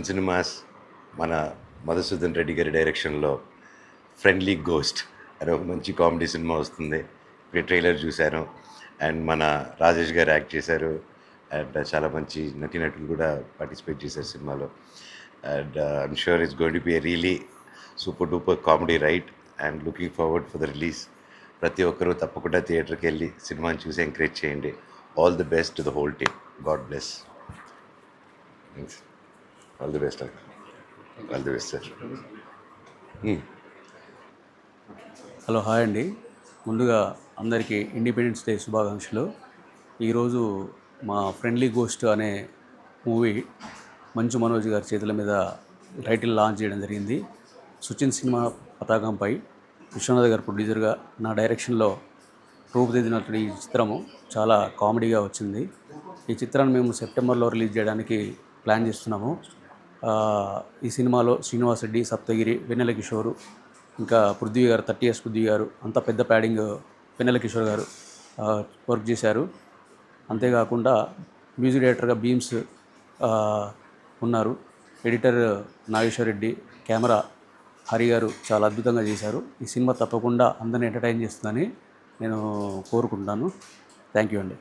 Suchin cinemas మన మధుసూదన్ రెడ్డి గారి డైరెక్షన్లో ఫ్రెండ్లీ గోస్ట్ అనే ఒక మంచి కామెడీ సినిమా వస్తుంది. ఇప్పుడు ట్రైలర్ చూశాను. అండ్ మన రాజేష్ గారు యాక్ట్ చేశారు. అండ్ చాలా మంచి నటీనటులు కూడా పార్టిసిపేట్ చేశారు సినిమాలో. And I'm sure it's going to be a really super duper comedy right. And looking forward for the release. ప్రతి ఒక్కరూ తప్పకుండా థియేటర్కి వెళ్ళి సినిమాని చూసి ఎంకరేజ్ చేయండి. All the best to the whole team. God bless. Thanks. All the best. All the best sir. Hello, hi అండి. ముందుగా అందరికీ ఇండిపెండెన్స్ డే శుభాకాంక్షలు. ఈరోజు మా ఫ్రెండ్లీ గోస్ట్ అనే మూవీ మంచు మనోజ్ గారి చేతుల మీద టైటిల్ లాంచ్ చేయడం జరిగింది. సుచిన్ సినిమా పతాకంపై విశ్వనాథ్ గారు ప్రొడ్యూసర్గా నా డైరెక్షన్లో రూపుదిద్దినటువంటి ఈ చిత్రము చాలా కామెడీగా వచ్చింది. ఈ చిత్రాన్ని మేము సెప్టెంబర్లో రిలీజ్ చేయడానికి ప్లాన్ చేస్తున్నాము. ఈ సినిమాలో శ్రీనివాస్ రెడ్డి, సప్తగిరి, వెన్నెల కిషోరు, ఇంకా పృథ్వీ గారు, 30 years పృథ్వీ గారు, అంతా పెద్ద ప్యాడింగ్ వెన్నెల కిషోర్ గారు వర్క్ చేశారు. అంతేకాకుండా మ్యూజిక్ డైరెక్టర్గా బీమ్స్ ఉన్నారు. ఎడిటర్ నాగేశ్వర్ రెడ్డి, కెమెరా హరి గారు చాలా అద్భుతంగా చేశారు. ఈ సినిమా తప్పకుండా అందరిని ఎంటర్టైన్ చేస్తుందని నేను కోరుకుంటున్నాను. థ్యాంక్ యూ అండి.